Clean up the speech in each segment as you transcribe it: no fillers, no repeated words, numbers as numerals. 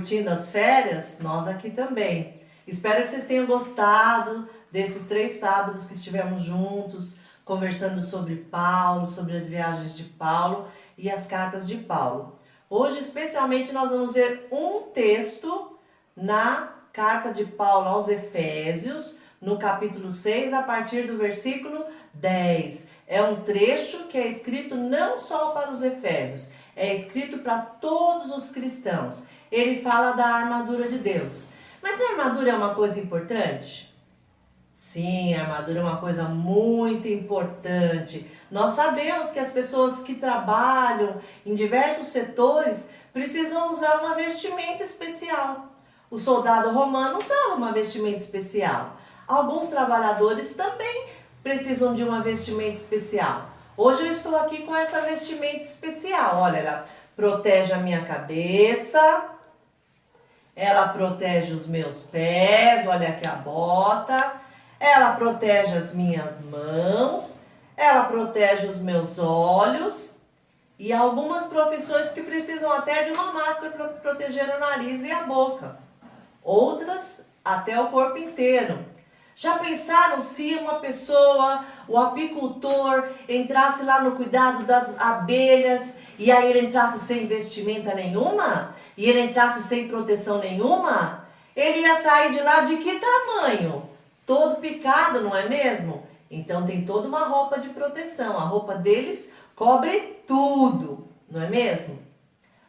curtindo as férias? Nós aqui também. Espero que vocês tenham gostado desses 3 sábados que estivemos juntos, conversando sobre Paulo, sobre as viagens de Paulo e as cartas de Paulo. Hoje, especialmente, nós vamos ver um texto na carta de Paulo aos Efésios, no capítulo 6, a partir do versículo 10. É um trecho que é escrito não só para os Efésios, é escrito para todos os cristãos. Ele fala da armadura de Deus. Mas a armadura é uma coisa importante? Sim, a armadura é uma coisa muito importante. Nós sabemos que as pessoas que trabalham em diversos setores precisam usar uma vestimenta especial. O soldado romano usava uma vestimenta especial. Alguns trabalhadores também precisam de uma vestimenta especial. Hoje eu estou aqui com essa vestimenta especial. Olha, ela protege a minha cabeça, ela protege os meus pés, olha aqui a bota, ela protege as minhas mãos, ela protege os meus olhos e algumas profissões que precisam até de uma máscara para proteger o nariz e a boca. Outras até o corpo inteiro. Já pensaram se uma pessoa, o apicultor, entrasse lá no cuidado das abelhas e aí ele entrasse sem vestimenta nenhuma? E ele entrasse sem proteção nenhuma? Ele ia sair de lá de que tamanho? Todo picado, não é mesmo? Então tem toda uma roupa de proteção. A roupa deles cobre tudo, não é mesmo?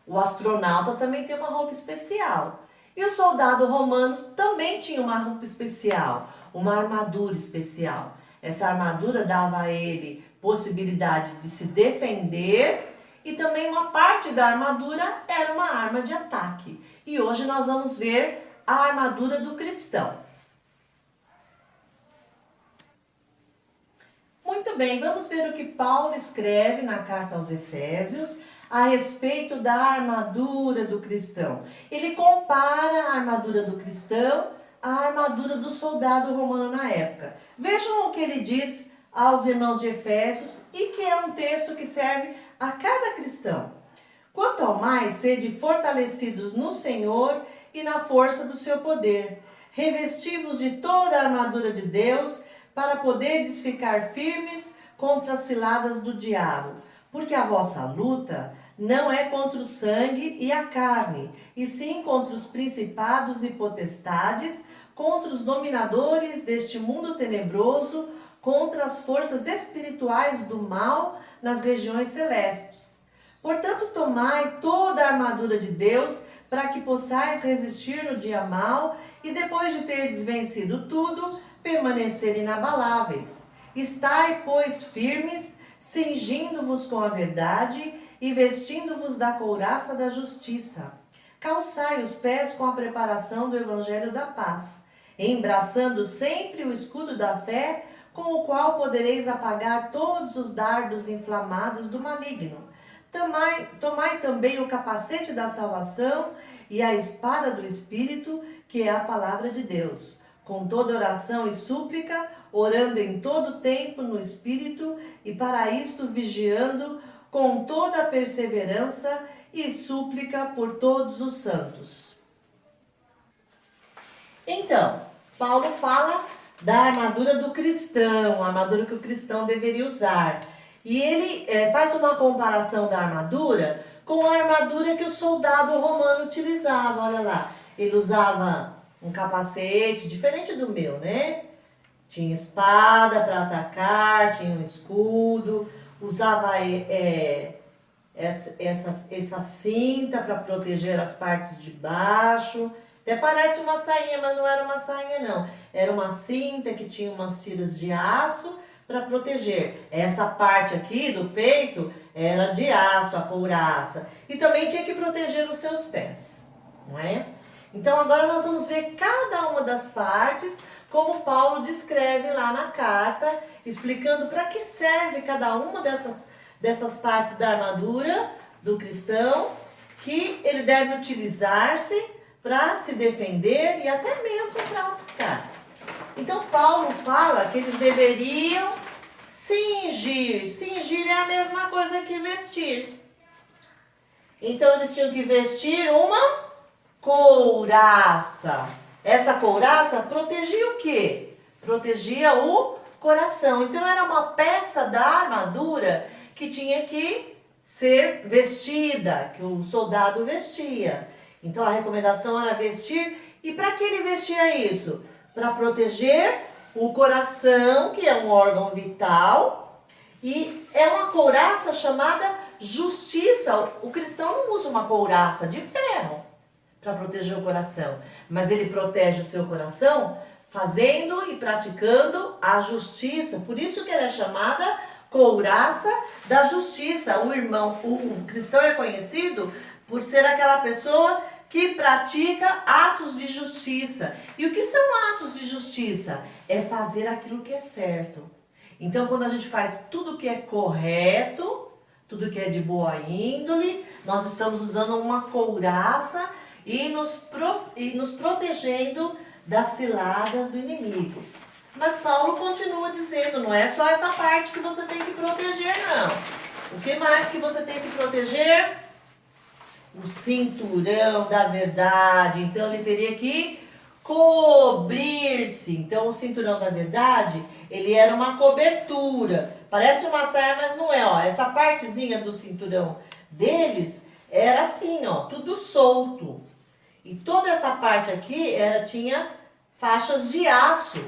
O astronauta também tem uma roupa especial. E o soldado romano também tinha uma roupa especial, uma armadura especial. Essa armadura dava a ele possibilidade de se defender e também uma parte da armadura era uma arma de ataque. E hoje nós vamos ver a armadura do cristão. Muito bem, vamos ver o que Paulo escreve na carta aos Efésios a respeito da armadura do cristão. Ele compara a armadura do cristão à armadura do soldado romano na época. Vejam o que ele diz aos irmãos de Efésios e que é um texto que serve a cada cristão. Quanto ao mais, sede fortalecidos no Senhor e na força do seu poder. Revesti-vos de toda a armadura de Deus para poderdes ficar firmes contra as ciladas do diabo. Porque a vossa luta não é contra o sangue e a carne, e sim contra os principados e potestades, contra os dominadores deste mundo tenebroso, contra as forças espirituais do mal nas regiões celestes. Portanto, tomai toda a armadura de Deus, para que possais resistir no dia mau, e depois de terdes vencido tudo, permanecer inabaláveis. Estai, pois, firmes, cingindo-vos com a verdade e vestindo-vos da couraça da justiça. Calçai os pés com a preparação do evangelho da paz, embraçando sempre o escudo da fé, com o qual podereis apagar todos os dardos inflamados do maligno. Tomai também o capacete da salvação e a espada do Espírito, que é a palavra de Deus, com toda oração e súplica, orando em todo tempo no Espírito, e para isto vigiando com toda a perseverança e súplica por todos os santos. Então, Paulo fala da armadura do cristão, a armadura que o cristão deveria usar. E ele faz uma comparação da armadura com a armadura que o soldado romano utilizava. Olha lá, ele usava um capacete diferente do meu, né? Tinha espada para atacar, tinha um escudo, usava essa cinta para proteger as partes de baixo. Até parece uma sainha, mas não era uma sainha não. Era uma cinta que tinha umas tiras de aço para proteger. Essa parte aqui do peito era de aço, a couraça. E também tinha que proteger os seus pés, não é? Então agora nós vamos ver cada uma das partes, como Paulo descreve lá na carta, explicando para que serve cada uma dessas partes da armadura do cristão, que ele deve utilizar-se para se defender e até mesmo para atacar. Então Paulo fala que eles deveriam cingir. Cingir é a mesma coisa que vestir. Então eles tinham que vestir uma couraça. Essa couraça protegia o quê? Protegia o coração. Então era uma peça da armadura que tinha que ser vestida, que o soldado vestia. Então a recomendação era vestir. E para que ele vestia isso? Para proteger o coração, que é um órgão vital, e é uma couraça chamada justiça. O cristão não usa uma couraça de ferro para proteger o coração, mas ele protege o seu coração fazendo e praticando a justiça. Por isso que ela é chamada couraça da justiça. O cristão é conhecido por ser aquela pessoa que pratica atos de justiça. E o que são atos de justiça? É fazer aquilo que é certo. Então, quando a gente faz tudo que é correto, tudo que é de boa índole, nós estamos usando uma couraça e nos protegendo das ciladas do inimigo. Mas Paulo continua dizendo, não é só essa parte que você tem que proteger, não. O que mais que você tem que proteger? O cinturão da verdade. Então ele teria que cobrir-se. Então o cinturão da verdade, ele era uma cobertura. Parece uma saia, mas não é, ó. Essa partezinha do cinturão deles era assim, ó, tudo solto. E toda essa parte aqui tinha faixas de aço.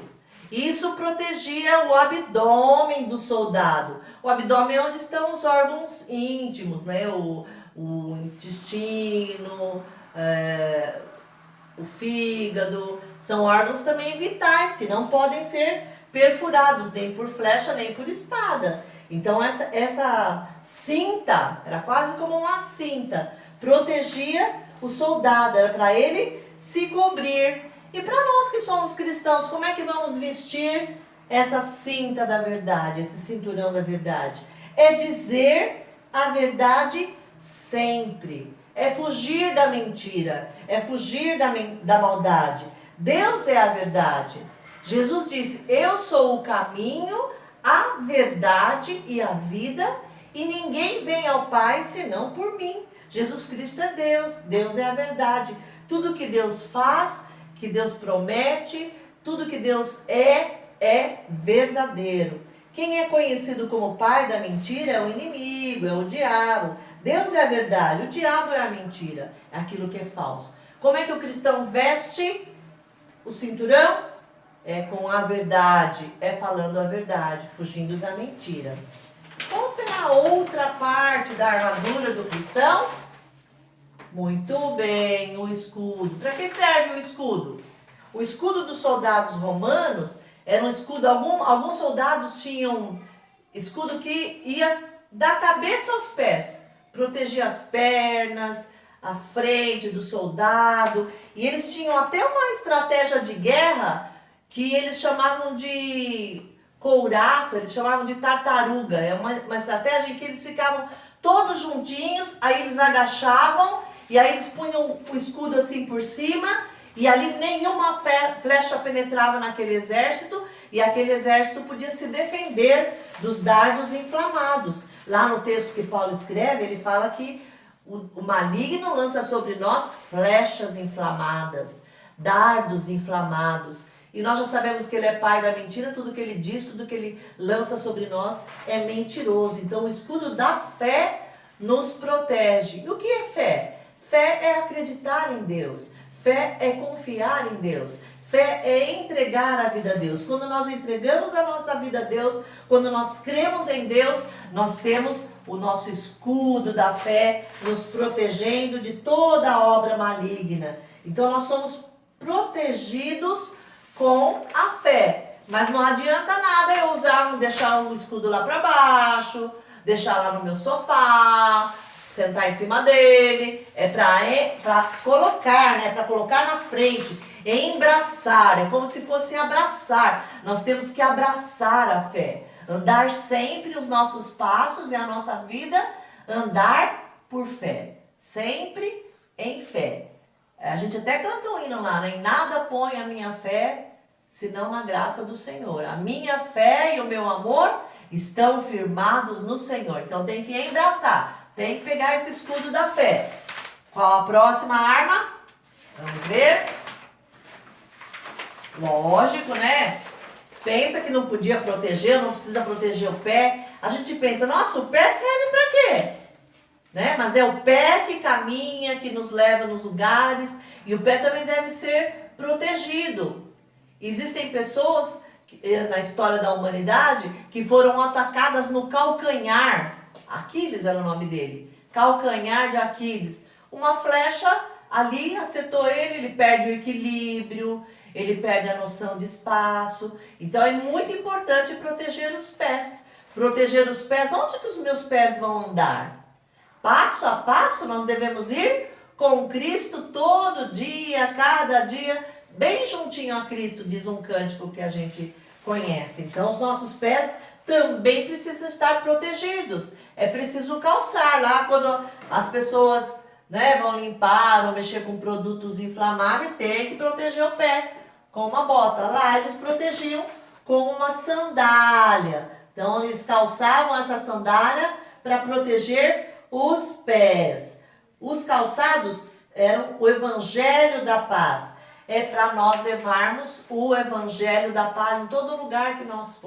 Isso protegia o abdômen do soldado. O abdômen é onde estão os órgãos íntimos, né? O intestino, o fígado, são órgãos também vitais, que não podem ser perfurados, nem por flecha, nem por espada. Então essa cinta, era quase como uma cinta, protegia o soldado, era para ele se cobrir. E para nós que somos cristãos, como é que vamos vestir essa cinta da verdade, esse cinturão da verdade? É dizer a verdade sempre. É fugir da mentira. É fugir da maldade. Deus é a verdade. Jesus disse, eu sou o caminho, a verdade e a vida, e ninguém vem ao Pai senão por mim. Jesus Cristo é Deus. Deus é a verdade. Tudo que Deus faz, que Deus promete, tudo que Deus é verdadeiro. Quem é conhecido como pai da mentira é o inimigo, é o diabo. Deus é a verdade, o diabo é a mentira, é aquilo que é falso. Como é que o cristão veste o cinturão? É com a verdade, é falando a verdade, fugindo da mentira. Qual será a outra parte da armadura do cristão? Muito bem, o escudo. Para que serve o escudo? O escudo dos soldados romanos era um escudo, alguns soldados tinham escudo que ia da cabeça aos pés, protegia as pernas, a frente do soldado, e eles tinham até uma estratégia de guerra que eles chamavam de couraça, eles chamavam de tartaruga. É uma estratégia em que eles ficavam todos juntinhos, aí eles agachavam, e aí eles punham o escudo assim por cima, e ali nenhuma flecha penetrava naquele exército, e aquele exército podia se defender dos dardos inflamados. Lá no texto que Paulo escreve, ele fala que o maligno lança sobre nós flechas inflamadas, dardos inflamados. E nós já sabemos que ele é pai da mentira, tudo que ele diz, tudo que ele lança sobre nós é mentiroso. Então o escudo da fé nos protege. E o que é fé? Fé é acreditar em Deus. Fé é confiar em Deus. Fé é entregar a vida a Deus. Quando nós entregamos a nossa vida a Deus, quando nós cremos em Deus, nós temos o nosso escudo da fé nos protegendo de toda a obra maligna. Então nós somos protegidos com a fé. Mas não adianta nada eu deixar o escudo lá para baixo, deixar lá no meu sofá, sentar em cima dele. É para colocar, né? Para colocar na frente. Embraçar, é como se fosse abraçar. Nós temos que abraçar a fé. Andar sempre os nossos passos e a nossa vida, andar por fé. Sempre em fé. A gente até canta um hino lá, né? Em nada põe a minha fé, senão na graça do Senhor. A minha fé e o meu amor estão firmados no Senhor. Então tem que embraçar, tem que pegar esse escudo da fé. Qual a próxima arma? Vamos ver? Lógico, né? Pensa que não podia proteger, não precisa proteger o pé. A gente pensa, nossa, o pé serve para quê? Né? Mas é o pé que caminha, que nos leva nos lugares, e o pé também deve ser protegido. Existem pessoas na história da humanidade que foram atacadas no calcanhar. Aquiles era o nome dele. Calcanhar de Aquiles. Uma flecha ali acertou ele perde o equilíbrio, ele perde a noção de espaço. Então é muito importante proteger os pés. Proteger os pés, onde que os meus pés vão andar? Passo a passo nós devemos ir com Cristo todo dia, cada dia, bem juntinho a Cristo, diz um cântico que a gente conhece. Então os nossos pés também precisam estar protegidos. É preciso calçar lá quando as pessoas, né, vão limpar ou mexer com produtos inflamáveis, tem que proteger o pé com uma bota. Lá eles protegiam com uma sandália. Então eles calçavam essa sandália para proteger os pés. Os calçados eram o evangelho da paz. É para nós levarmos o evangelho da paz em todo lugar que nós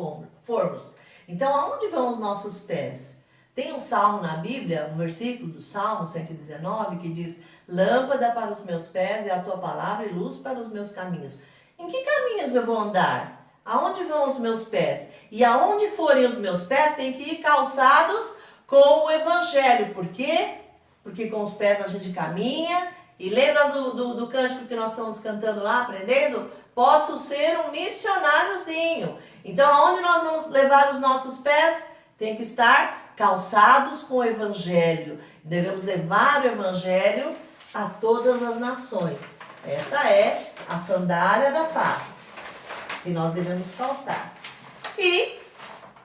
formos. Então, aonde vão os nossos pés? Tem um salmo na Bíblia, um versículo do Salmo 119, que diz: lâmpada para os meus pés é a tua palavra e luz para os meus caminhos. Em que caminhos eu vou andar? Aonde vão os meus pés? E aonde forem os meus pés, tem que ir calçados com o evangelho. Por quê? Porque com os pés a gente caminha. E lembra do cântico que nós estamos cantando lá, aprendendo? Posso ser um missionáriozinho. Então, aonde nós vamos levar os nossos pés? Tem que estar calçados com o evangelho. Devemos levar o evangelho a todas as nações. Essa é a sandália da paz que nós devemos calçar. E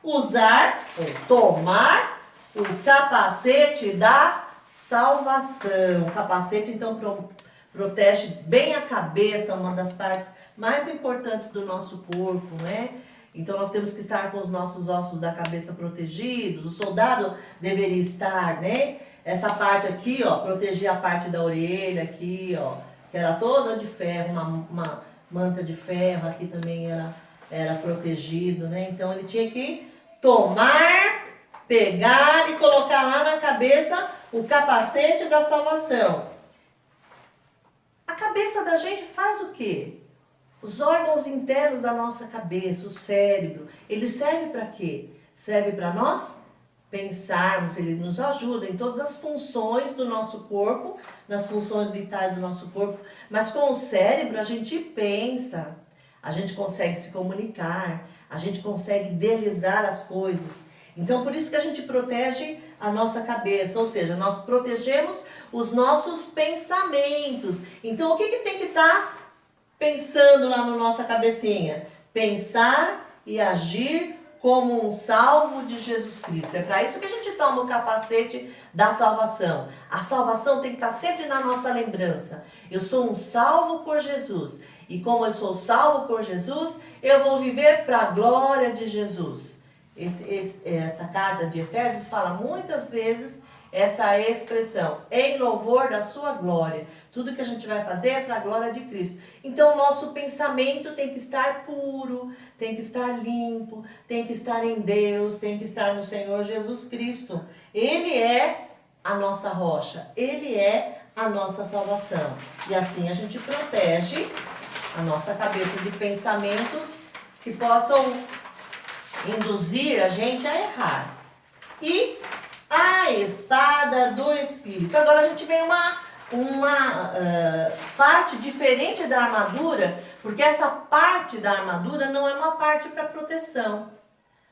usar ou tomar o capacete da salvação. O capacete, então, protege bem a cabeça, uma das partes mais importantes do nosso corpo, né? Então, nós temos que estar com os nossos ossos da cabeça protegidos. O soldado deveria estar, né? Essa parte aqui, ó, proteger a parte da orelha aqui, ó, que era toda de ferro, uma manta de ferro aqui também era protegido, né? Então, ele tinha que tomar, pegar e colocar lá na cabeça o capacete da salvação. A cabeça da gente faz o quê? Os órgãos internos da nossa cabeça, o cérebro, ele serve para quê? Serve para nós pensarmos, ele nos ajuda em todas as funções do nosso corpo, nas funções vitais do nosso corpo, mas com o cérebro a gente pensa, a gente consegue se comunicar, a gente consegue idealizar as coisas. Então, por isso que a gente protege a nossa cabeça, ou seja, nós protegemos os nossos pensamentos. Então, o que tem que estar pensando lá na nossa cabecinha? Pensar e agir como um salvo de Jesus Cristo. É para isso que a gente toma o capacete da salvação. A salvação tem que estar sempre na nossa lembrança. Eu sou um salvo por Jesus. E como eu sou salvo por Jesus, eu vou viver para a glória de Jesus. Essa carta de Efésios fala muitas vezes essa expressão, em louvor da sua glória. Tudo que a gente vai fazer é para a glória de Cristo. Então, o nosso pensamento tem que estar puro, tem que estar limpo, tem que estar em Deus, tem que estar no Senhor Jesus Cristo. Ele é a nossa rocha, Ele é a nossa salvação. E assim a gente protege a nossa cabeça de pensamentos que possam induzir a gente a errar. E a espada do Espírito. Agora a gente vê uma parte diferente da armadura, porque essa parte da armadura não é uma parte para proteção,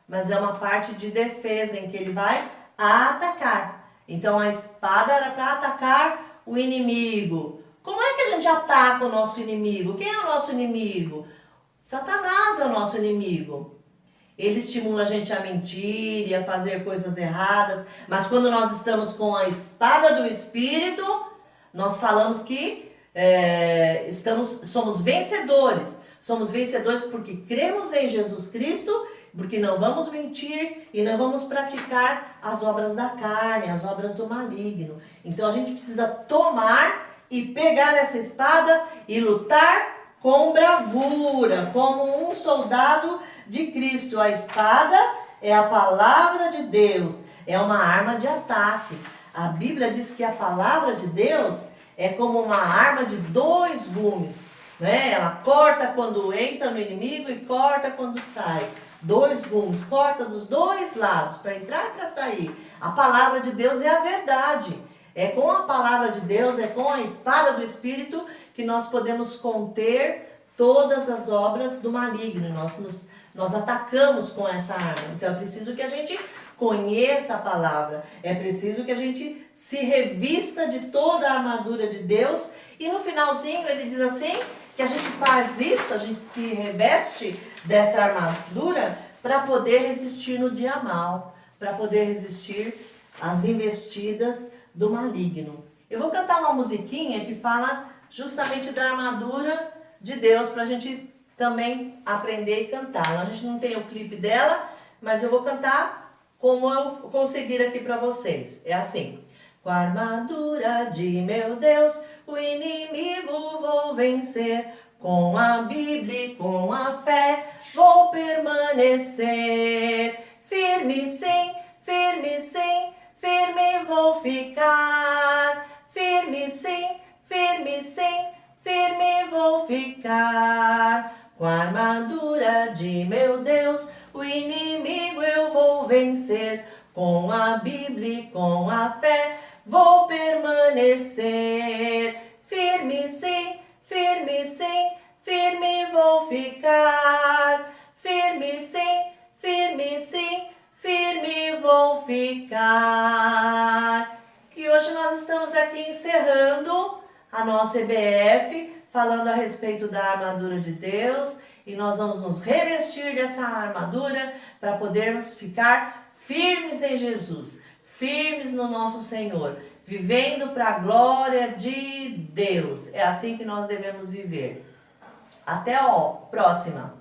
mas é uma parte de defesa, em que ele vai atacar. Então a espada era para atacar o inimigo. Como é que a gente ataca o nosso inimigo? Quem é o nosso inimigo? Satanás é o nosso inimigo. Ele estimula a gente a mentir e a fazer coisas erradas. Mas quando nós estamos com a espada do Espírito, nós falamos que somos vencedores. Somos vencedores porque cremos em Jesus Cristo, porque não vamos mentir e não vamos praticar as obras da carne, as obras do maligno. Então a gente precisa tomar e pegar essa espada e lutar com bravura, como um soldado de Cristo. A espada é a palavra de Deus, é uma arma de ataque. A Bíblia diz que a palavra de Deus é como uma arma de dois gumes, né? Ela corta quando entra no inimigo e corta quando sai. Dois gumes, corta dos dois lados, para entrar e para sair. A palavra de Deus é a verdade. É com a palavra de Deus, é com a espada do Espírito que nós podemos conter todas as obras do maligno. Nós atacamos com essa arma. Então é preciso que a gente conheça a palavra. É preciso que a gente se revista de toda a armadura de Deus. E no finalzinho ele diz assim, que a gente faz isso, a gente se reveste dessa armadura para poder resistir no dia mal, para poder resistir às investidas do maligno. Eu vou cantar uma musiquinha que fala justamente da armadura de Deus, para a gente também aprender e cantar. A gente não tem o clipe dela, mas eu vou cantar como eu conseguir aqui para vocês. É assim. Com a armadura de meu Deus, o inimigo vou vencer. Com a Bíblia e com a fé, vou permanecer. Firme sim, firme sim, firme vou ficar. Firme sim, firme sim, firme vou ficar. Com a armadura de meu Deus, o inimigo eu vou vencer. Com a Bíblia e com a fé, vou permanecer. Firme sim, firme sim, firme vou ficar. Firme sim, firme vou ficar. E hoje nós estamos aqui encerrando a nossa EBF, falando a respeito da armadura de Deus. E nós vamos nos revestir dessa armadura para podermos ficar firmes em Jesus, firmes no nosso Senhor, vivendo para a glória de Deus. É assim que nós devemos viver. Até a próxima!